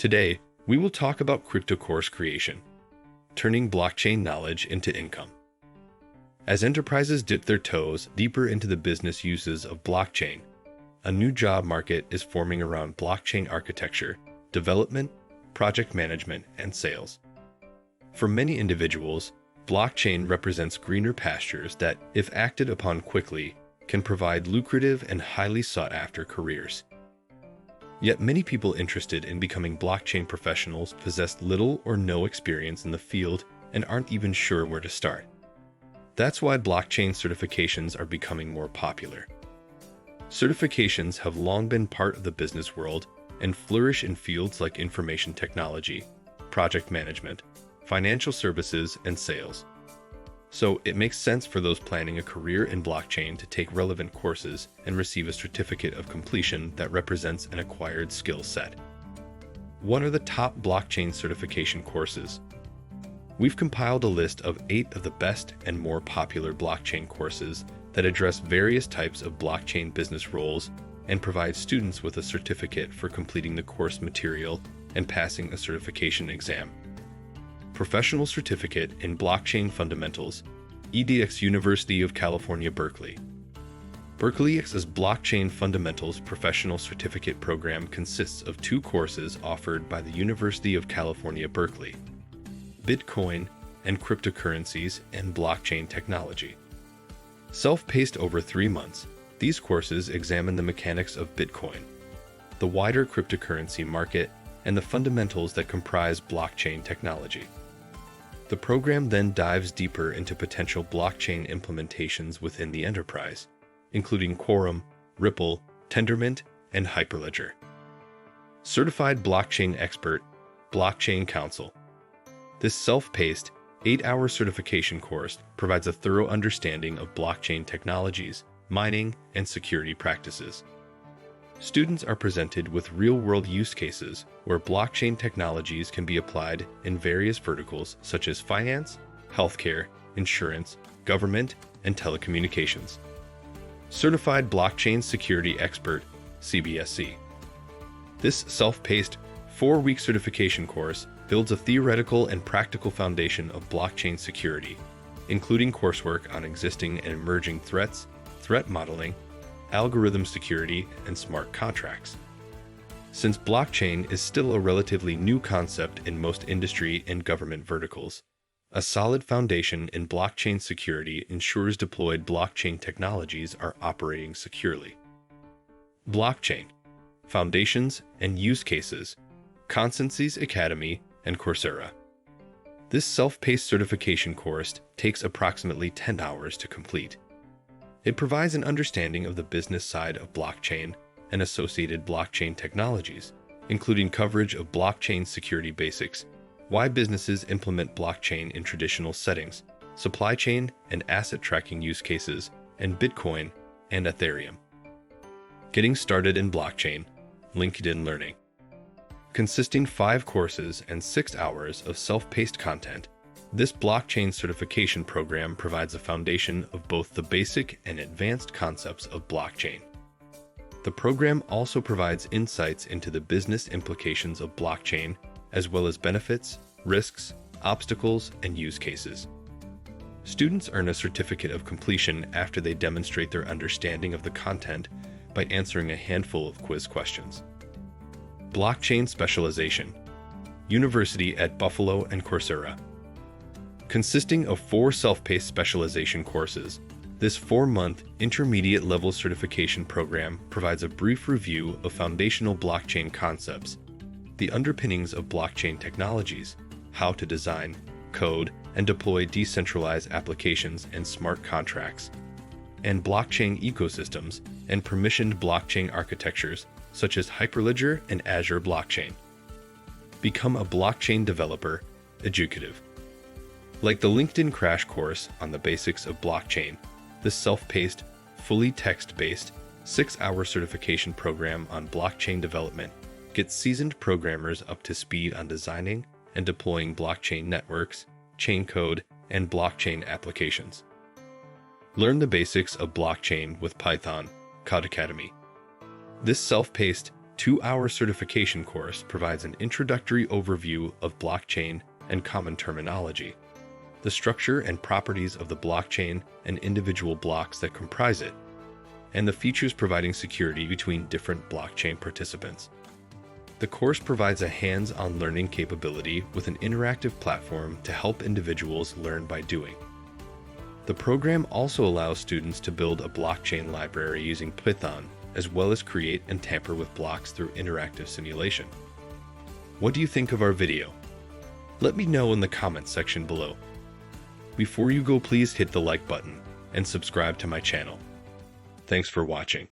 Today, we will talk about crypto course creation, turning blockchain knowledge into income. As enterprises dip their toes deeper into the business uses of blockchain, a new job market is forming around blockchain architecture, development, project management, and sales. For many individuals, blockchain represents greener pastures that, if acted upon quickly, can provide lucrative and highly sought-after careers. Yet many people interested in becoming blockchain professionals possess little or no experience in the field and aren't even sure where to start. That's why blockchain certifications are becoming more popular. Certifications have long been part of the business world and flourish in fields like information technology, project management, financial services, and sales. So it makes sense for those planning a career in blockchain to take relevant courses and receive a certificate of completion that represents an acquired skill set. What are the top blockchain certification courses? We've compiled a list of 8 of the best and more popular blockchain courses that address various types of blockchain business roles and provide students with a certificate for completing the course material and passing a certification exam. Professional Certificate in Blockchain Fundamentals, EDX University of California, Berkeley. Berkeley's Blockchain Fundamentals Professional Certificate program consists of 2 courses offered by the University of California, Berkeley: Bitcoin and Cryptocurrencies and Blockchain Technology. Self-paced over 3 months, these courses examine the mechanics of Bitcoin, the wider cryptocurrency market, and the fundamentals that comprise blockchain technology. The program then dives deeper into potential blockchain implementations within the enterprise, including Quorum, Ripple, Tendermint, and Hyperledger. Certified Blockchain Expert, Blockchain Council. This self-paced, 8-hour certification course provides a thorough understanding of blockchain technologies, mining, and security practices. Students are presented with real-world use cases where blockchain technologies can be applied in various verticals such as finance, healthcare, insurance, government, and telecommunications. Certified Blockchain Security Expert, CBSC. This self-paced, 4-week certification course builds a theoretical and practical foundation of blockchain security, including coursework on existing and emerging threats, threat modeling, algorithm security, and smart contracts. Since blockchain is still a relatively new concept in most industry and government verticals, a solid foundation in blockchain security ensures deployed blockchain technologies are operating securely. Blockchain, Foundations and Use Cases, Constancy's Academy, and Coursera. This self-paced certification course takes approximately 10 hours to complete. It provides an understanding of the business side of blockchain and associated blockchain technologies, including coverage of blockchain security basics, why businesses implement blockchain in traditional settings, supply chain and asset tracking use cases, and Bitcoin and Ethereum. Getting started in blockchain, LinkedIn Learning. Consisting 5 courses and 6 hours of self-paced content, this blockchain certification program provides a foundation of both the basic and advanced concepts of blockchain. The program also provides insights into the business implications of blockchain, as well as benefits, risks, obstacles, and use cases. Students earn a certificate of completion after they demonstrate their understanding of the content by answering a handful of quiz questions. Blockchain Specialization, University at Buffalo and Coursera. Consisting of 4 self-paced specialization courses, this 4-month intermediate-level certification program provides a brief review of foundational blockchain concepts, the underpinnings of blockchain technologies, how to design, code, and deploy decentralized applications and smart contracts, and blockchain ecosystems and permissioned blockchain architectures such as Hyperledger and Azure Blockchain. Become a blockchain developer, educative. Like the LinkedIn crash course on the basics of blockchain, this self-paced, fully text-based, 6-hour certification program on blockchain development gets seasoned programmers up to speed on designing and deploying blockchain networks, chain code, and blockchain applications. Learn the basics of blockchain with Python, Code Academy. This self-paced, 2-hour certification course provides an introductory overview of blockchain and common terminology, the structure and properties of the blockchain and individual blocks that comprise it, and the features providing security between different blockchain participants. The course provides a hands-on learning capability with an interactive platform to help individuals learn by doing. The program also allows students to build a blockchain library using Python, as well as create and tamper with blocks through interactive simulation. What do you think of our video? Let me know in the comments section below. Before you go, please hit the like button and subscribe to my channel. Thanks for watching.